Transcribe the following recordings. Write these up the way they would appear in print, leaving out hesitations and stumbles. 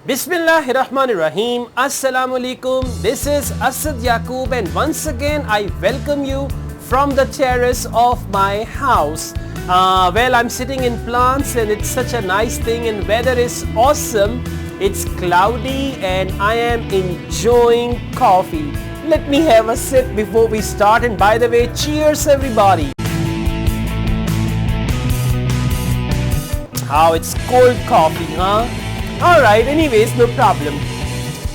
Bismillahirrahmanirrahim. Assalamu alaikum. This is Asad Yaqub and once again I welcome you from the terrace of my house. Well, I'm sitting in plants and it's such a nice thing and weather is awesome. It's cloudy and I am enjoying coffee. Let me have a sip before we start, and by the way, cheers everybody. How it's cold coffee, huh? Alright, anyways, no problem.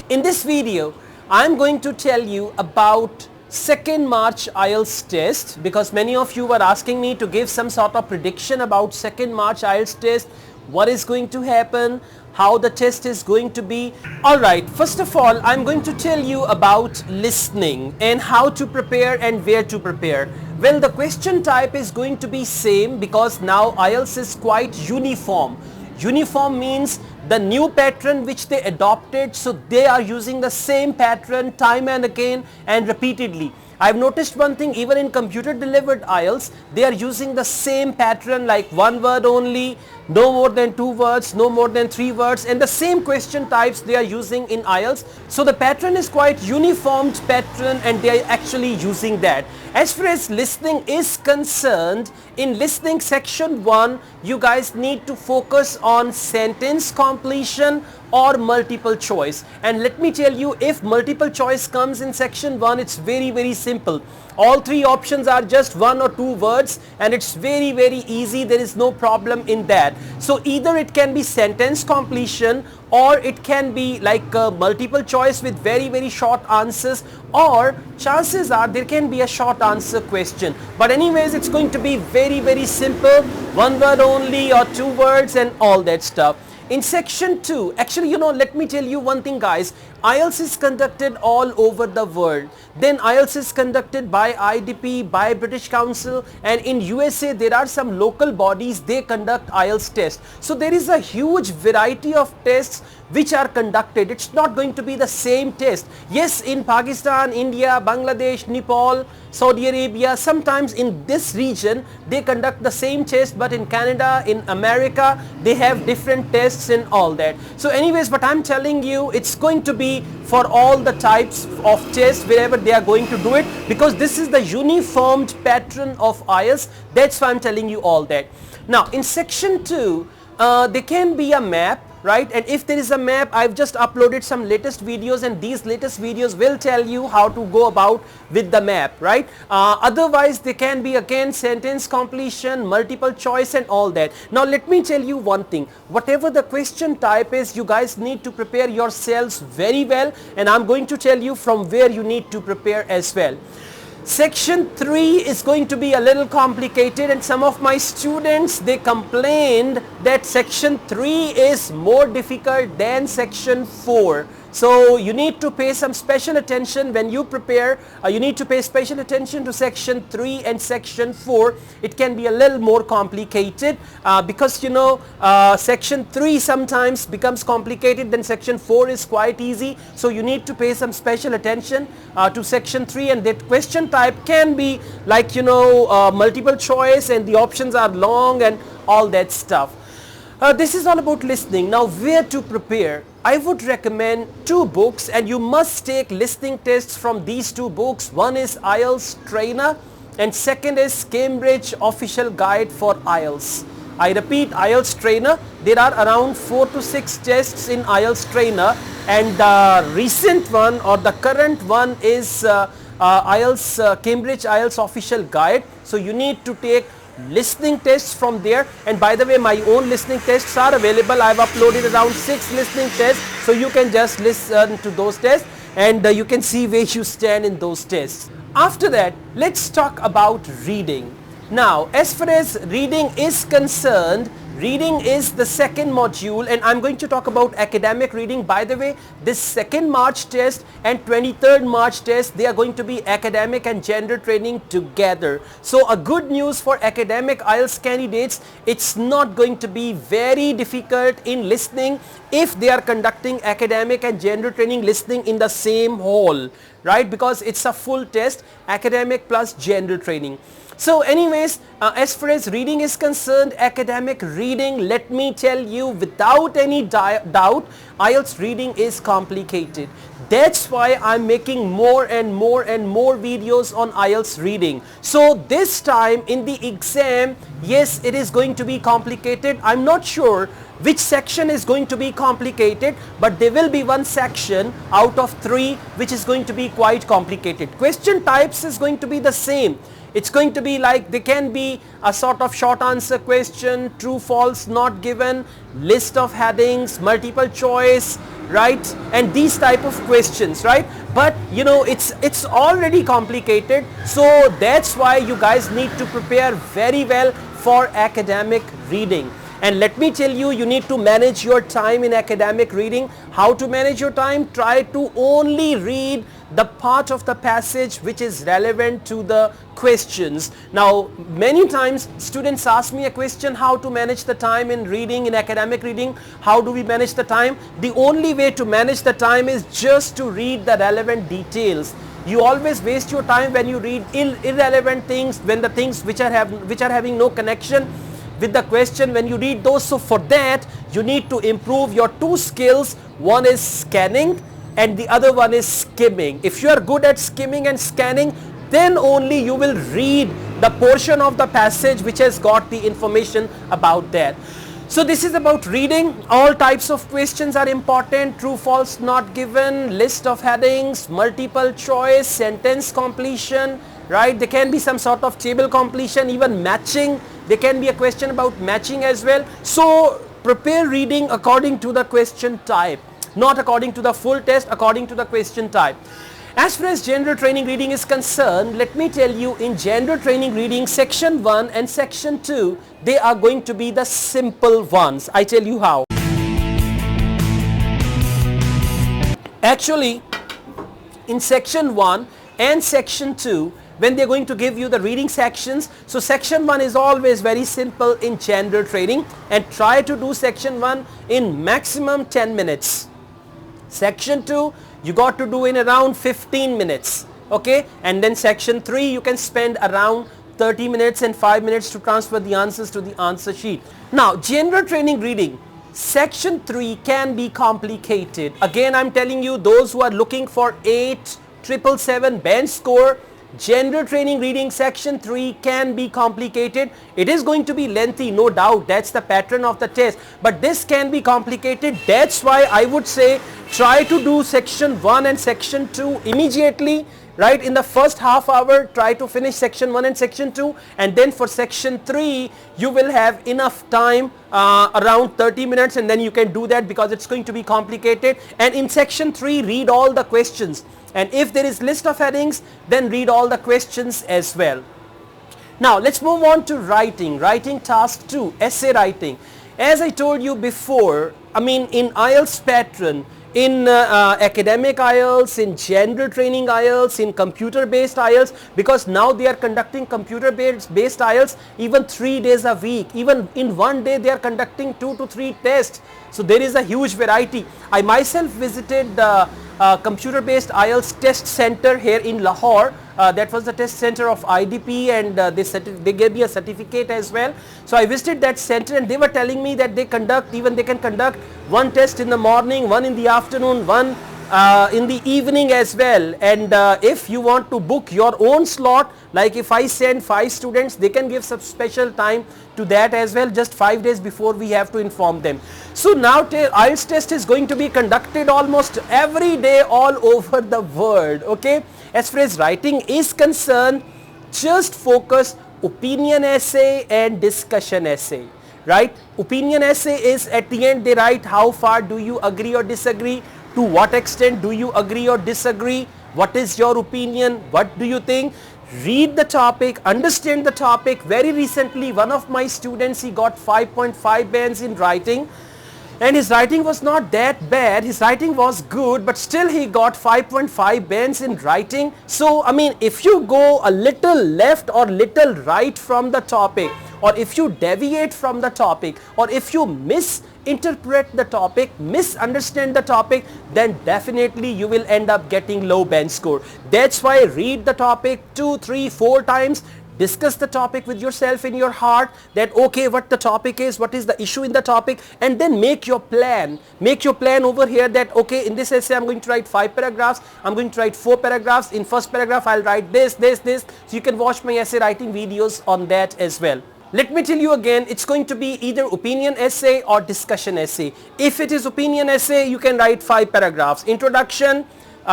In this video, I'm going to tell you about 2nd March IELTS test, because many of you were asking me to give some sort of prediction about 2nd March IELTS test, what is going to happen, how the test is going to be. Alright, first of all, I'm going to tell you about listening and how to prepare and where to prepare. Well, the question type is going to be same because now IELTS is quite uniform. Uniform means the new pattern which they adopted, so they are using the same pattern time and again and repeatedly. I've noticed one thing, even in computer delivered IELTS, they are using the same pattern, like one word only, no more than 2 words, no more than 3 words, and the same question types they are using in IELTS. So the pattern is quite uniformed pattern and they are actually using that. As far as listening is concerned, in listening section 1, you guys need to focus on sentence completion or multiple choice. And let me tell you, if multiple choice comes in section 1, it's very simple. All 3 options are just 1 or 2 words and it's very easy. There is no problem in that. So either it can be sentence completion or it can be like a multiple choice with very short answers, or chances are there can be a short answer question. But anyways, it's going to be very simple, 1 word only or 2 words and all that stuff. In section 2, actually, let me tell you one thing, guys. IELTS is conducted all over the world. Then IELTS is conducted by IDP, by British Council, and in USA there are some local bodies, they conduct IELTS tests. So there is a huge variety of tests which are conducted. It's not going to be the same test. Yes, in Pakistan, India, Bangladesh, Nepal, Saudi Arabia, sometimes in this region they conduct the same test, but in Canada, in America, they have different tests and all that. So anyways, but I'm telling you, it's going to be for all the types of tests wherever they are going to do it, because this is the uniformed pattern of IELTS. That's why I'm telling you all that. Now in section 2, there can be a map, right? And if there is a map, I've just uploaded some latest videos and these latest videos will tell you how to go about with the map, right? Otherwise there can be again sentence completion, multiple choice and all that. Now let me tell you one thing, whatever the question type is, you guys need to prepare yourselves very well, and I'm going to tell you from where you need to prepare as well. Section 3 is going to be a little complicated, and some of my students, they complained that section 3 is more difficult than section 4. So you need to pay some special attention when you prepare. You need to pay special attention to section 3 and section 4. It can be a little more complicated because section 3 sometimes becomes complicated, then section 4 is quite easy. So you need to pay some special attention to section 3, and that question type can be like multiple choice and the options are long and all that stuff. This is all about listening. Now where to prepare? I would recommend 2 books, and you must take listening tests from these 2 books. One is IELTS Trainer and second is Cambridge Official Guide for IELTS. I repeat, IELTS Trainer. There are around 4 to 6 tests in IELTS Trainer, and the recent one or the current one is Cambridge IELTS Official Guide. So you need to take listening tests from there, and by the way, my own listening tests are available. I've uploaded around 6 listening tests, so you can just listen to those tests and you can see where you stand in those tests. After that, let's talk about reading. Now as far as reading is concerned, reading is the 2nd module, and I'm going to talk about academic reading. By the way, this 2nd March test and 23rd March test, they are going to be academic and gender training together. So a good news for academic IELTS candidates, it's not going to be very difficult in listening if they are conducting academic and gender training listening in the same hall, right? Because it's a full test, academic plus gender training. So anyways, as far as reading is concerned, academic reading, let me tell you without any doubt, IELTS reading is complicated. That's why I'm making more and more videos on IELTS reading. So this time in the exam, yes, it is going to be complicated. I'm not sure which section is going to be complicated, but there will be one section out of 3 which is going to be quite complicated. Question types is going to be the same. It's going to be like, there can be a sort of short answer question, true, false, not given, list of headings, multiple choice, right? And these type of questions, right? But you know, it's already complicated. So that's why you guys need to prepare very well for academic reading. And let me tell you, you need to manage your time in academic reading. How to manage your time? Try to only read the part of the passage which is relevant to the questions. Now, many times students ask me a question, how to manage the time in reading, in academic reading. How do we manage the time? The only way to manage the time is just to read the relevant details. You always waste your time when you read irrelevant things, when the things which are having no connection with the question, when you read those. So for that, you need to improve your 2 skills. One is scanning and the other one is skimming. If you are good at skimming and scanning, then only you will read the portion of the passage which has got the information about that. So this is about reading. All types of questions are important. True, false, not given, list of headings, multiple choice, sentence completion, right? There can be some sort of table completion, even matching. There can be a question about matching as well. So prepare reading according to the question type, not according to the full test, according to the question type. As far as general training reading is concerned, let me tell you, in general training reading, section 1 and section 2, they are going to be the simple ones. I tell you how. Actually, in section 1 and section 2, when they're going to give you the reading sections, so section 1 is always very simple in general training, and try to do section 1 in maximum 10 minutes. Section 2, you got to do in around 15 minutes, okay? And then section 3, you can spend around 30 minutes and 5 minutes to transfer the answers to the answer sheet. Now, general training reading, section 3 can be complicated. Again, I'm telling you, those who are looking for 8,777 band score, general training reading section 3 can be complicated. It is going to be lengthy, no doubt. That's the pattern of the test. But this can be complicated. That's why I would say try to do section 1 and section 2 immediately. Right, in the first half hour, try to finish section 1 and section 2, and then for section 3, you will have enough time, around 30 minutes, and then you can do that because it's going to be complicated. And in section 3, read all the questions. And if there is list of headings, then read all the questions as well. Now, let's move on to writing. Writing task 2, essay writing. As I told you before, I mean, in IELTS pattern, in academic IELTS, in general training IELTS, in computer-based IELTS, because now they are conducting computer-based IELTS even 3 days a week. Even in one day, they are conducting 2 to 3 tests. So there is a huge variety. I myself visited the computer-based IELTS test center here in Lahore. That was the test center of IDP, and they gave me a certificate as well. So I visited that center, and they were telling me that they can conduct one test in the morning, one in the afternoon, one in the evening as well. And if you want to book your own slot, like if I send 5 students, they can give some special time to that as well, just 5 days before we have to inform them. So now IELTS test is going to be conducted almost every day all over the world, okay? As far as writing is concerned, just focus opinion essay and discussion essay, right? Opinion essay is at the end they write how far do you agree or disagree, to what extent do you agree or disagree, what is your opinion, what do you think. Read the topic, understand the topic. Very recently, one of my students, he got 5.5 bands in writing, and his writing was not that bad. His writing was good, but still he got 5.5 bands in writing. So I mean, if you go a little left or little right from the topic, or if you deviate from the topic, or if you misinterpret the topic, misunderstand the topic, then definitely you will end up getting low band score. That's why read the topic 2, 3, 4 times. discuss the topic with yourself in your heart, that okay, what the topic is, what is the issue in the topic, and then make your plan over here, that okay, in this essay I'm going to write 5 paragraphs, I'm going to write 4 paragraphs. In first paragraph I'll write this. So you can watch my essay writing videos on that as well. Let me tell you again, it's going to be either opinion essay or discussion essay. If it is opinion essay, you can write 5 paragraphs. Introduction,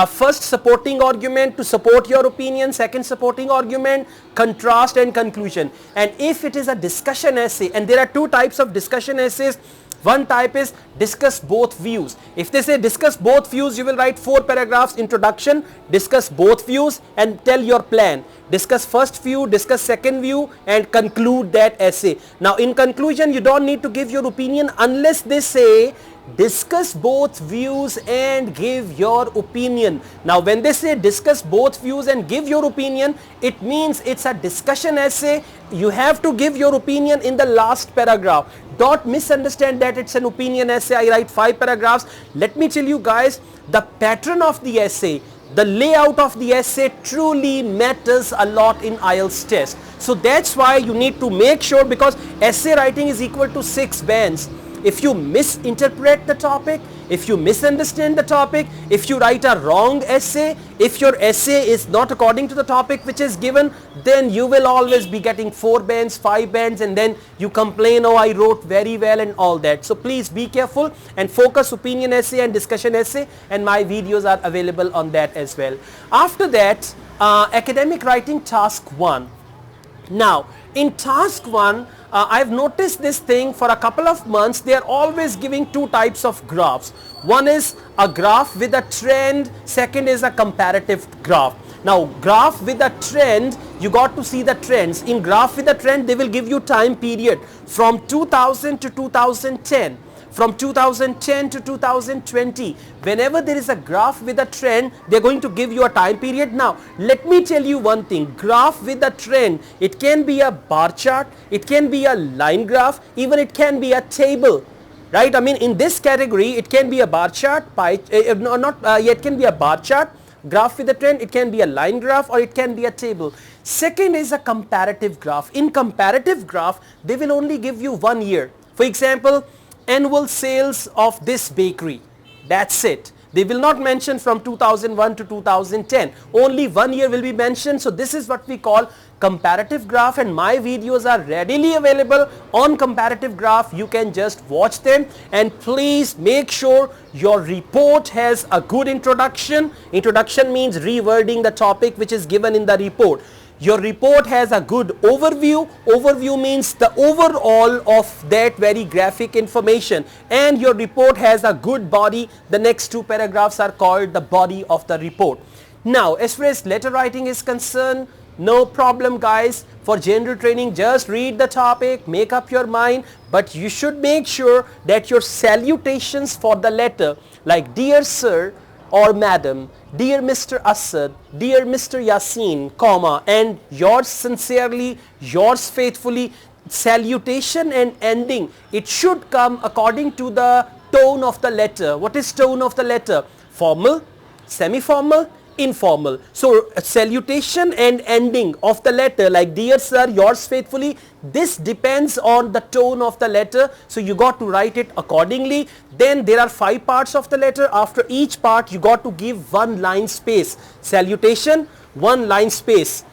first supporting argument to support your opinion, second supporting argument, contrast and conclusion. And if it is a discussion essay, and there are 2 types of discussion essays. One type is discuss both views. If they say discuss both views, you will write 4 paragraphs, introduction, discuss both views and tell your plan. Discuss first view, discuss second view and conclude that essay. Now in conclusion, you don't need to give your opinion unless they say discuss both views and give your opinion. Now when they say discuss both views and give your opinion, it means it's a discussion essay. You have to give your opinion in the last paragraph. Don't misunderstand that it's an opinion essay. I write 5 paragraphs. Let me tell you guys, the pattern of the essay, the layout of the essay truly matters a lot in IELTS test. So that's why you need to make sure, because essay writing is equal to 6 bands. If you misinterpret the topic, if you misunderstand the topic, if you write a wrong essay, if your essay is not according to the topic which is given, then you will always be getting 4 bands, 5 bands, and then you complain, oh I wrote very well and all that. So please be careful and focus opinion essay and discussion essay, and my videos are available on that as well. After that, academic writing task 1. Now in task 1, I've noticed this thing for a couple of months. They are always giving 2 types of graphs. One is a graph with a trend, second is a comparative graph. Now graph with a trend, you got to see the trends. In graph with a trend, they will give you time period from 2000 to 2010. From 2010 to 2020, whenever there is a graph with a trend, they're going to give you a time period. Now let me tell you one thing, graph with a trend, it can be a bar chart, it can be a line graph, even it can be a table, right? I mean, in this category it can be a bar chart, it can be a bar chart, graph with a trend, it can be a line graph, or it can be a table. Second is a comparative graph. In comparative graph, they will only give you 1 year. For example, annual sales of this bakery, that's it. They will not mention from 2001 to 2010. Only 1 year will be mentioned. So this is what we call comparative graph, and my videos are readily available on comparative graph. You can just watch them, and please make sure your report has a good introduction. Introduction means rewording the topic which is given in the report. Your report has a good overview. Overview means the overall of that very graphic information, and your report has a good body. The next 2 paragraphs are called the body of the report. Now as far as letter writing is concerned, no problem guys. For general training, just read the topic, make up your mind, but you should make sure that your salutations for the letter, like dear sir or madam, dear Mr. Asad, dear Mr. Yasin, comma, and yours sincerely, yours faithfully, salutation and ending, it should come according to the tone of the letter. What is tone of the letter? Formal, semi-formal, informal. So salutation and ending of the letter, like dear sir, yours faithfully, this depends on the tone of the letter, so you got to write it accordingly. Then there are 5 parts of the letter. After each part you got to give 1 line space. Salutation, 1 line space.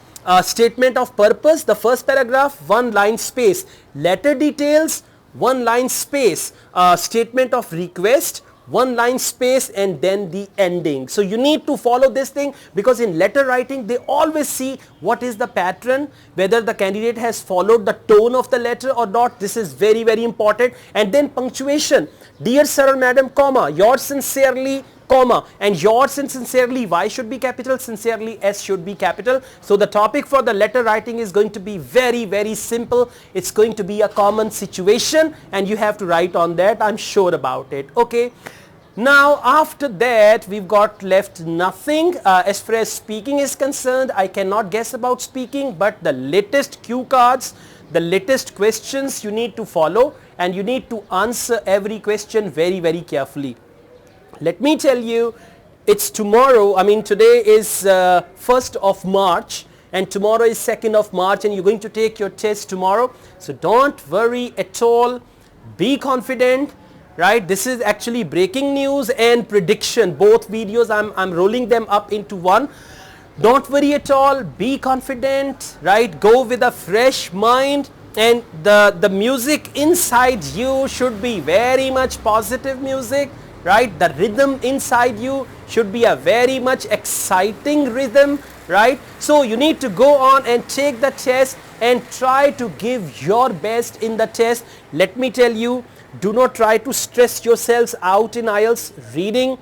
Statement of purpose, the first paragraph, 1 line space. Letter details, 1 line space. Statement of request, 1 line space, and then the ending. So you need to follow this thing, because in letter writing they always see what is the pattern, whether the candidate has followed the tone of the letter or not. This is very very important. And then punctuation, dear sir or madam, comma, yours sincerely, comma, and yours and sincerely, Y should be capital, sincerely S should be capital. So the topic for the letter writing is going to be very very simple. It's going to be a common situation, and you have to write on that. I'm sure about it. Okay. Now after that we've got left nothing. As far as speaking is concerned, I cannot guess about speaking, but the latest cue cards, the latest questions you need to follow, and you need to answer every question very very carefully. Let me tell you, it's tomorrow, I mean today is 1st of March, and tomorrow is 2nd of March and you're going to take your test tomorrow. So don't worry at all. Be confident, right? This is actually breaking news and prediction. Both videos I'm rolling them up into one. Don't worry at all. Be confident, right? Go with a fresh mind, and the music inside you should be very much positive music, right? The rhythm inside you should be a very much exciting rhythm, right? So you need to go on and take the test and try to give your best in the test. Let me tell you, do not try to stress yourselves out in IELTS reading.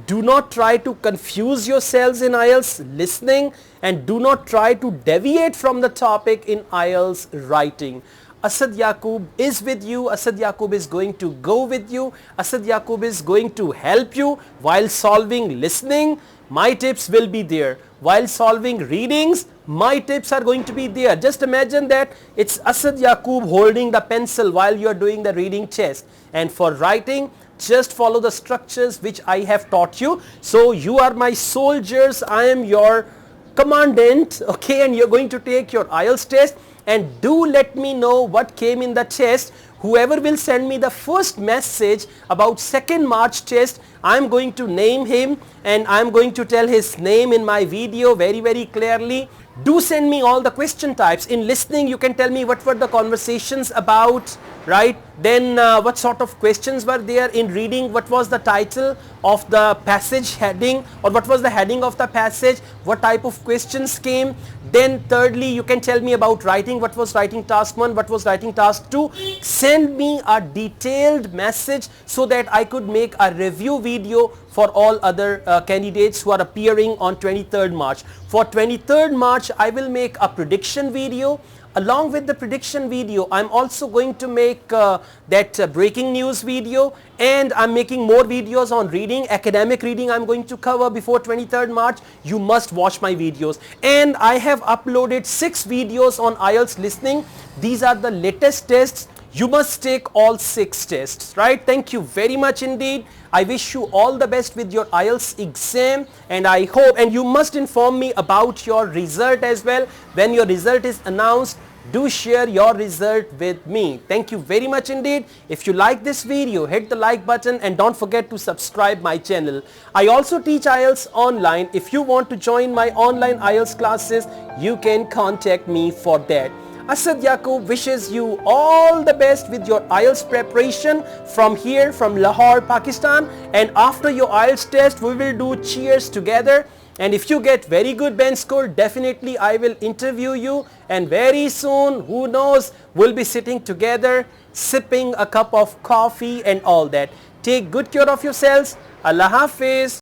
Do not try to confuse yourselves in IELTS listening, and do not try to deviate from the topic in IELTS writing. Asad Yaqub is with you. Asad Yaqub is going to go with you. Asad Yaqub is going to help you while solving listening. My tips will be there. While solving readings, my tips are going to be there. Just imagine that it's Asad Yaqub holding the pencil while you are doing the reading test. And for writing, just follow the structures which I have taught you. So you are my soldiers, I am your commandant, okay, and you're going to take your IELTS test. And do let me know what came in the test. Whoever will send me the first message about 2nd March test, I'm going to name him and I'm going to tell his name in my video very clearly. Do send me all the question types. In listening, you can tell me what were the conversations about, right? Then what sort of questions were there. In reading, what was the title of the passage heading, or what was the heading of the passage, what type of questions came. Then thirdly, you can tell me about writing, what was writing task 1, what was writing task 2. Send me a detailed message so that I could make a review video for all other candidates who are appearing on 23rd March. For 23rd March, I will make a prediction video. Along with the prediction video, I'm also going to make that breaking news video, and I'm making more videos on reading. Academic reading I'm going to cover before 23rd March. You must watch my videos. And I have uploaded 6 videos on IELTS listening. These are the latest tests. You must take all 6 tests, right? Thank you very much indeed. I wish you all the best with your IELTS exam, and I hope, and you must inform me about your result as well. When your result is announced, do share your result with me. Thank you very much indeed. If you like this video, hit the like button and don't forget to subscribe my channel. I also teach IELTS online. If you want to join my online IELTS classes, you can contact me for that. Asad Yaqub wishes you all the best with your IELTS preparation from here, from Lahore, Pakistan. And after your IELTS test, we will do cheers together. And if you get very good bench score, definitely I will interview you. And very soon, who knows, we'll be sitting together, sipping a cup of coffee and all that. Take good care of yourselves. Allah Hafiz.